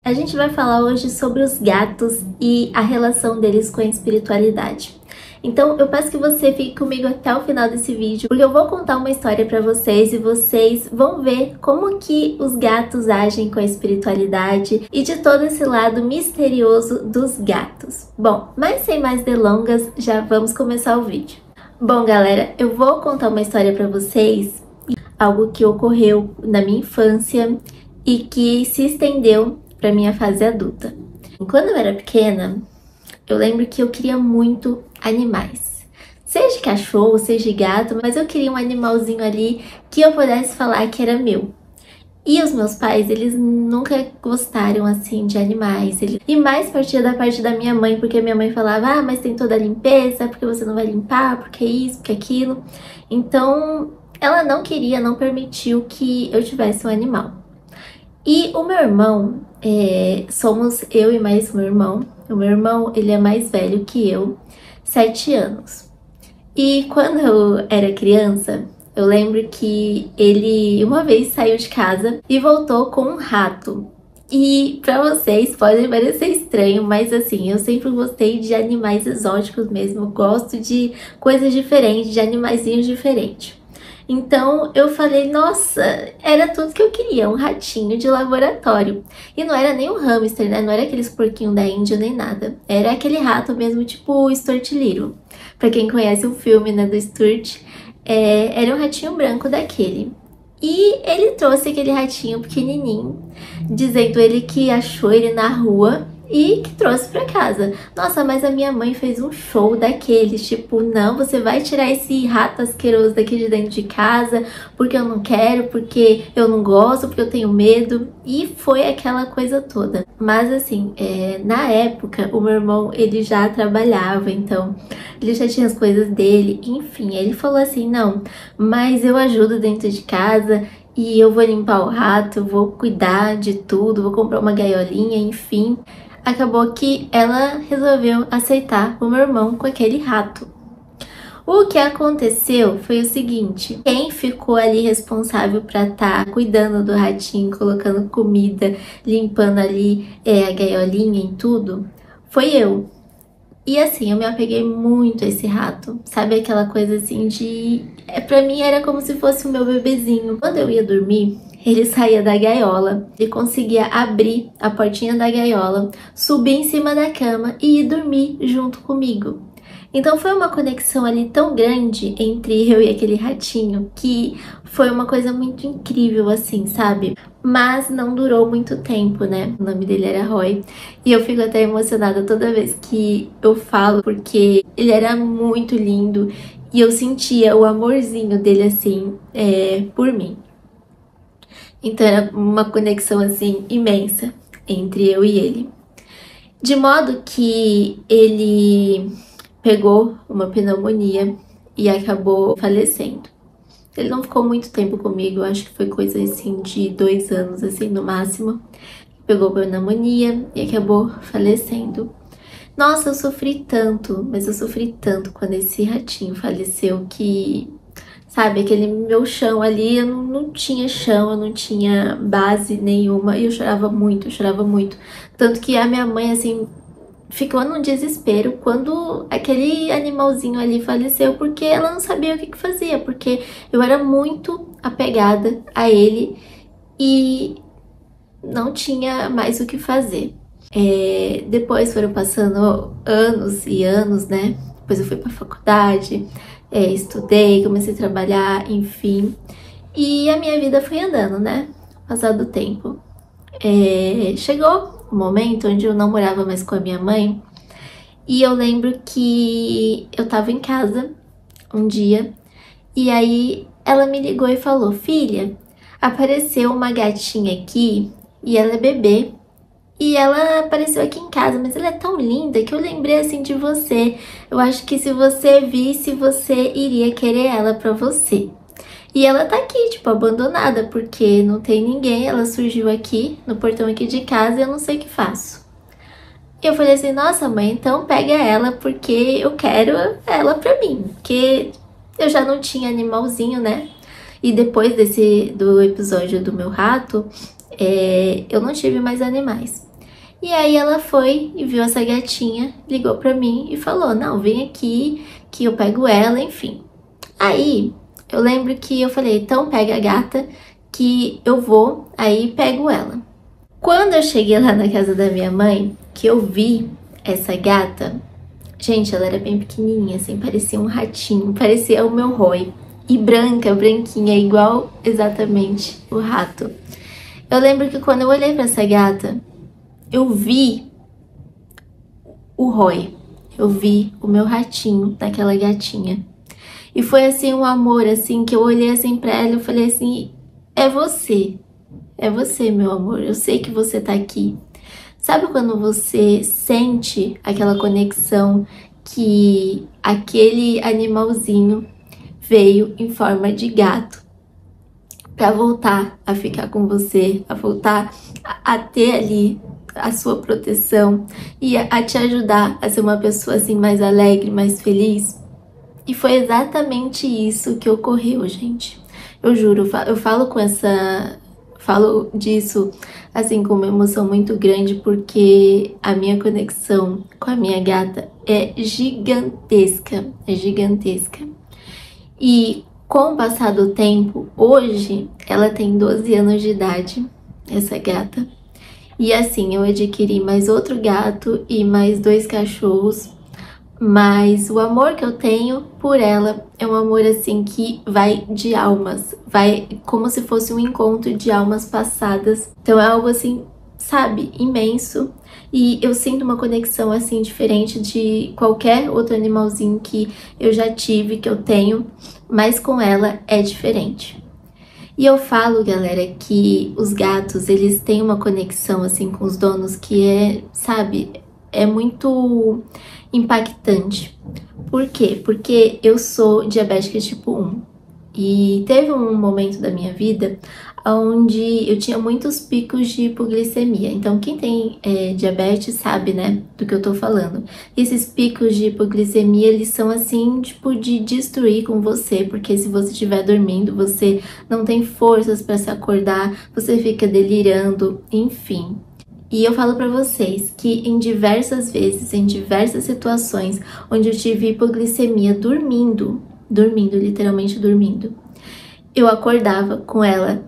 A gente vai falar hoje sobre os gatos e a relação deles com a espiritualidade. Então eu peço que você fique comigo até o final desse vídeo, porque eu vou contar uma história para vocês e vocês vão ver como que os gatos agem com a espiritualidade e de todo esse lado misterioso dos gatos. Bom, mas sem mais delongas, já vamos começar o vídeo. Bom, galera, eu vou contar uma história para vocês, algo que ocorreu na minha infância e que se estendeu para minha fase adulta. Quando eu era pequena, eu lembro que eu queria muito animais. Seja de cachorro, seja de gato, mas eu queria um animalzinho ali que eu pudesse falar que era meu. E os meus pais, eles nunca gostaram assim de animais. E mais partia da parte da minha mãe, porque minha mãe falava: ah, mas tem toda a limpeza, porque você não vai limpar, porque isso, porque aquilo. Então, ela não queria, não permitiu que eu tivesse um animal. E o meu irmão, somos eu e mais meu irmão. O meu irmão, ele é mais velho que eu, 7 anos. E quando eu era criança, eu lembro que ele uma vez saiu de casa e voltou com um rato. E pra vocês pode parecer estranho, mas assim, eu sempre gostei de animais exóticos mesmo. Eu gosto de coisas diferentes, de animaizinhos diferentes. Então eu falei, nossa, era tudo que eu queria, um ratinho de laboratório. E não era nem um hamster, né? Não era aqueles porquinhos da Índia nem nada. Era aquele rato mesmo, tipo o Stuart Little. Pra quem conhece o filme, né, do Stuart, era um ratinho branco daquele. E ele trouxe aquele ratinho pequenininho, dizendo ele que achou ele na rua e que trouxe pra casa. Nossa, mas a minha mãe fez um show daqueles, tipo, não, você vai tirar esse rato asqueroso daqui de dentro de casa, porque eu não quero, porque eu não gosto, porque eu tenho medo. E foi aquela coisa toda. Mas assim, na época, o meu irmão, ele já trabalhava, então ele já tinha as coisas dele, enfim, ele falou assim, não, mas eu ajudo dentro de casa e eu vou limpar o rato, eu vou cuidar de tudo, vou comprar uma gaiolinha, enfim. Acabou que ela resolveu aceitar o meu irmão com aquele rato. O que aconteceu foi o seguinte, quem ficou ali responsável para estar cuidando do ratinho, colocando comida, limpando ali a gaiolinha e tudo, foi eu. E assim, eu me apeguei muito a esse rato, sabe aquela coisa assim de... pra mim era como se fosse o meu bebezinho. Quando eu ia dormir, ele saía da gaiola, ele conseguia abrir a portinha da gaiola, subir em cima da cama e ir dormir junto comigo. Então foi uma conexão ali tão grande entre eu e aquele ratinho que foi uma coisa muito incrível assim, sabe? Mas não durou muito tempo, né? O nome dele era Roy e eu fico até emocionada toda vez que eu falo porque ele era muito lindo e eu sentia o amorzinho dele assim, por mim. Então era uma conexão assim imensa entre eu e ele. De modo que ele pegou uma pneumonia e acabou falecendo. Ele não ficou muito tempo comigo, acho que foi coisa assim de 2 anos assim no máximo. Pegou pneumonia e acabou falecendo. Nossa, eu sofri tanto, mas eu sofri tanto quando esse ratinho faleceu que... Sabe, aquele meu chão ali, eu não tinha chão, eu não tinha base nenhuma e eu chorava muito, eu chorava muito. Tanto que a minha mãe, assim, ficou num desespero quando aquele animalzinho ali faleceu, porque ela não sabia o que fazia, porque eu era muito apegada a ele e não tinha mais o que fazer. Depois foram passando anos e anos, né? Depois eu fui pra faculdade, estudei, comecei a trabalhar, enfim. E a minha vida foi andando, né? Passado o tempo. Chegou um momento onde eu não morava mais com a minha mãe. E eu lembro que eu tava em casa um dia. E aí ela me ligou e falou: filha, apareceu uma gatinha aqui e ela é bebê. E ela apareceu aqui em casa, mas ela é tão linda que eu lembrei assim de você. Eu acho que se você visse, você iria querer ela pra você. E ela tá aqui, tipo, abandonada, porque não tem ninguém. Ela surgiu aqui, no portão aqui de casa, e eu não sei o que faço. E eu falei assim, nossa mãe, então pega ela, porque eu quero ela pra mim. Porque eu já não tinha animalzinho, né? E depois do episódio do meu rato, eu não tive mais animais. E aí ela foi e viu essa gatinha, ligou pra mim e falou, não, vem aqui que eu pego ela, enfim. Aí eu lembro que eu falei, então pega a gata que eu vou, aí pego ela. Quando eu cheguei lá na casa da minha mãe, que eu vi essa gata, gente, ela era bem pequenininha, assim, parecia um ratinho, parecia o meu Roy. E branca, branquinha, igual exatamente o rato. Eu lembro que quando eu olhei pra essa gata, eu vi o Roy. Eu vi o meu ratinho daquela gatinha. E foi assim um amor, assim, que eu olhei assim pra ela e eu falei assim, é você. É você, meu amor. Eu sei que você tá aqui. Sabe quando você sente aquela conexão que aquele animalzinho veio em forma de gato para voltar a ficar com você, a voltar a ter ali a sua proteção e a te ajudar a ser uma pessoa assim mais alegre, mais feliz? E foi exatamente isso que ocorreu, gente. Eu juro, eu falo disso assim com uma emoção muito grande porque a minha conexão com a minha gata é gigantesca, é gigantesca. E com o passar do tempo, hoje ela tem 12 anos de idade, essa gata. E assim, eu adquiri mais outro gato e mais 2 cachorros. Mas o amor que eu tenho por ela é um amor assim que vai de almas, vai como se fosse um encontro de almas passadas. Então é algo assim, sabe, imenso. E eu sinto uma conexão assim diferente de qualquer outro animalzinho que eu já tive, que eu tenho, mas com ela é diferente. E eu falo, galera, que os gatos, eles têm uma conexão assim com os donos que é, sabe, é muito impactante. Por quê? Porque eu sou diabética tipo 1 e teve um momento da minha vida onde eu tinha muitos picos de hipoglicemia. Então, quem tem diabetes sabe, né, do que eu tô falando. Esses picos de hipoglicemia, eles são assim, tipo, de destruir com você, porque se você estiver dormindo, você não tem forças para se acordar, você fica delirando, enfim. E eu falo pra vocês que em diversas vezes, em diversas situações onde eu tive hipoglicemia dormindo, literalmente dormindo, eu acordava com ela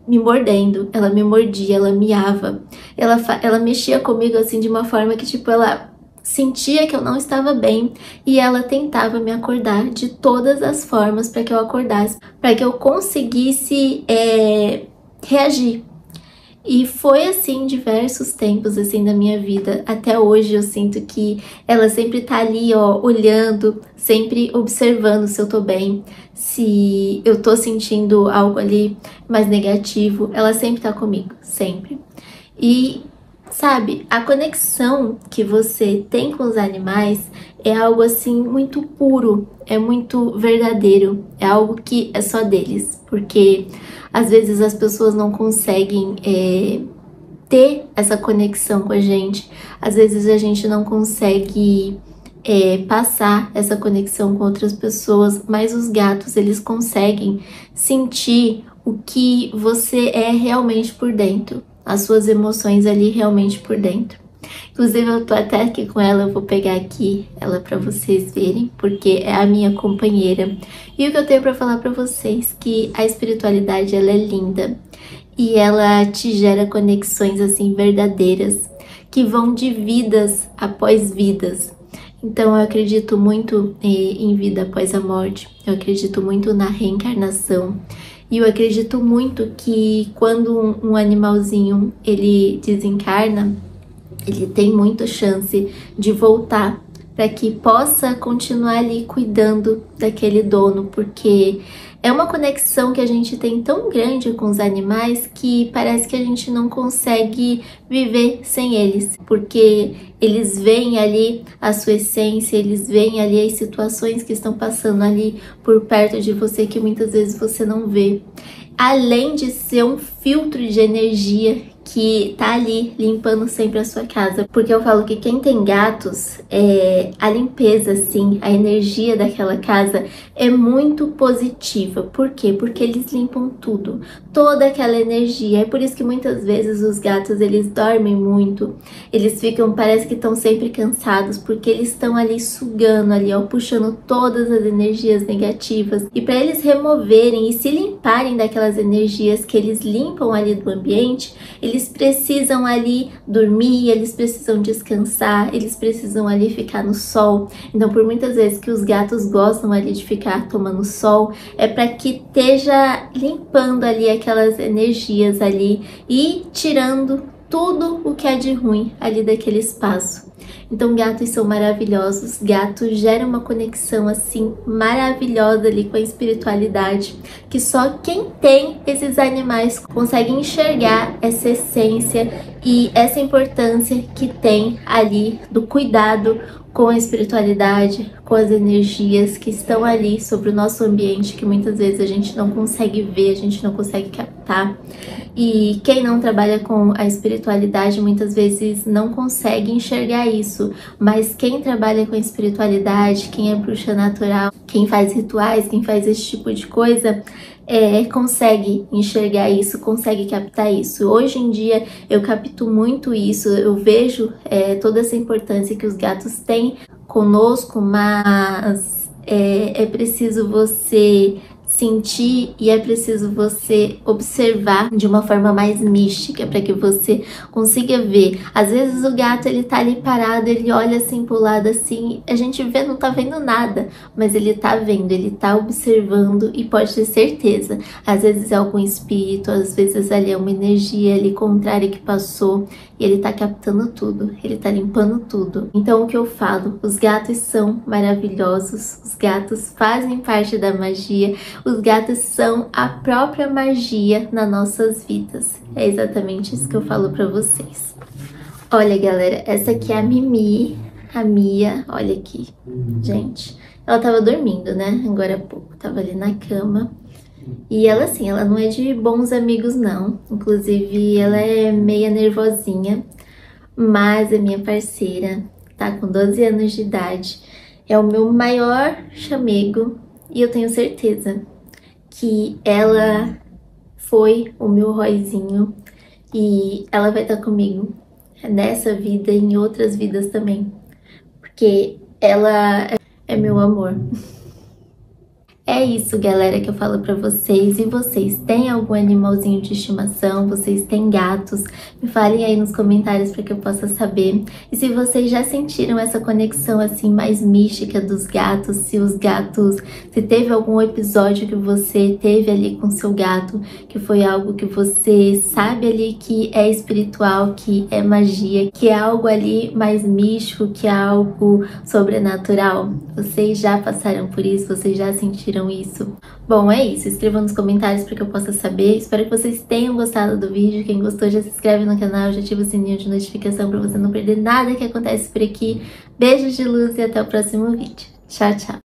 me mordendo, ela me mordia, ela miava, ela mexia comigo assim de uma forma que tipo, ela sentia que eu não estava bem e ela tentava me acordar de todas as formas para que eu acordasse, para que eu conseguisse reagir. E foi assim diversos tempos assim da minha vida. Até hoje eu sinto que ela sempre tá ali, ó, olhando, sempre observando se eu tô bem, se eu tô sentindo algo ali mais negativo. Ela sempre tá comigo, sempre. E sabe, a conexão que você tem com os animais é algo assim muito puro, é muito verdadeiro, é algo que é só deles, porque às vezes as pessoas não conseguem ter essa conexão com a gente, às vezes a gente não consegue passar essa conexão com outras pessoas, mas os gatos, eles conseguem sentir o que você é realmente por dentro, as suas emoções ali realmente por dentro. Inclusive eu tô até aqui com ela, eu vou pegar aqui ela pra vocês verem, porque é a minha companheira. E o que eu tenho pra falar pra vocês, que a espiritualidade, ela é linda. E ela te gera conexões assim verdadeiras, que vão de vidas após vidas. Então eu acredito muito em vida após a morte, eu acredito muito na reencarnação. E eu acredito muito que quando um animalzinho ele desencarna, ele tem muita chance de voltar para que possa continuar ali cuidando daquele dono, porque é uma conexão que a gente tem tão grande com os animais que parece que a gente não consegue viver sem eles, porque eles veem ali a sua essência, eles veem ali as situações que estão passando ali por perto de você que muitas vezes você não vê. Além de ser um filtro de energia que tá ali limpando sempre a sua casa. Porque eu falo que quem tem gatos, a limpeza, assim, a energia daquela casa é muito positiva. Por quê? Porque eles limpam tudo, toda aquela energia. É por isso que muitas vezes os gatos, eles dormem muito, eles ficam, parece que estão sempre cansados, porque eles estão ali sugando ali, ó, puxando todas as energias negativas. E para eles removerem e se limparem daquelas energias que eles limpam ali do ambiente, eles precisam ali dormir, eles precisam descansar, eles precisam ali ficar no sol. Então, por muitas vezes que os gatos gostam ali de ficar tomando sol, é para que esteja limpando ali aquelas energias ali e tirando tudo o que é de ruim ali daquele espaço. Então, gatos são maravilhosos, gatos geram uma conexão assim maravilhosa ali com a espiritualidade, que só quem tem esses animais consegue enxergar essa essência e essa importância que tem ali do cuidado com a espiritualidade, com as energias que estão ali sobre o nosso ambiente, que muitas vezes a gente não consegue ver, a gente não consegue captar. E quem não trabalha com a espiritualidade muitas vezes não consegue enxergar isso, mas quem trabalha com a espiritualidade, quem é bruxa natural, quem faz rituais, quem faz esse tipo de coisa, consegue enxergar isso, consegue captar isso. Hoje em dia eu capto muito isso, eu vejo toda essa importância que os gatos têm conosco, mas é preciso você sentir e é preciso você observar de uma forma mais mística para que você consiga ver. Às vezes o gato, ele tá ali parado, ele olha assim pro lado assim, a gente vê, não tá vendo nada, mas ele tá vendo, ele tá observando e pode ter certeza. Às vezes é algum espírito, às vezes ali é uma energia ali contrária que passou e ele tá captando tudo, ele tá limpando tudo. Então o que eu falo, os gatos são maravilhosos, os gatos fazem parte da magia, os gatos são a própria magia nas nossas vidas. É exatamente isso que eu falo pra vocês. Olha, galera, essa aqui é a Mimi, a Mia, olha aqui, gente. Ela tava dormindo, né, agora há pouco, tava ali na cama. E ela, assim, ela não é de bons amigos, não. Inclusive, ela é meia nervosinha, mas é minha parceira, tá com 12 anos de idade. É o meu maior chamego e eu tenho certeza que ela foi o meu Royzinho e ela vai estar comigo nessa vida e em outras vidas também, porque ela é meu amor. É isso, galera, que eu falo pra vocês. E vocês têm algum animalzinho de estimação? Vocês têm gatos? Me falem aí nos comentários para que eu possa saber. E se vocês já sentiram essa conexão assim mais mística dos gatos, se teve algum episódio que você teve ali com seu gato, que foi algo que você sabe ali que é espiritual, que é magia, que é algo ali mais místico, que é algo sobrenatural. Vocês já passaram por isso? Vocês já sentiram isso? Bom, é isso. Escrevam nos comentários para que eu possa saber. Espero que vocês tenham gostado do vídeo. Quem gostou já se inscreve no canal, já ativa o sininho de notificação para você não perder nada que acontece por aqui. Beijos de luz e até o próximo vídeo. Tchau, tchau!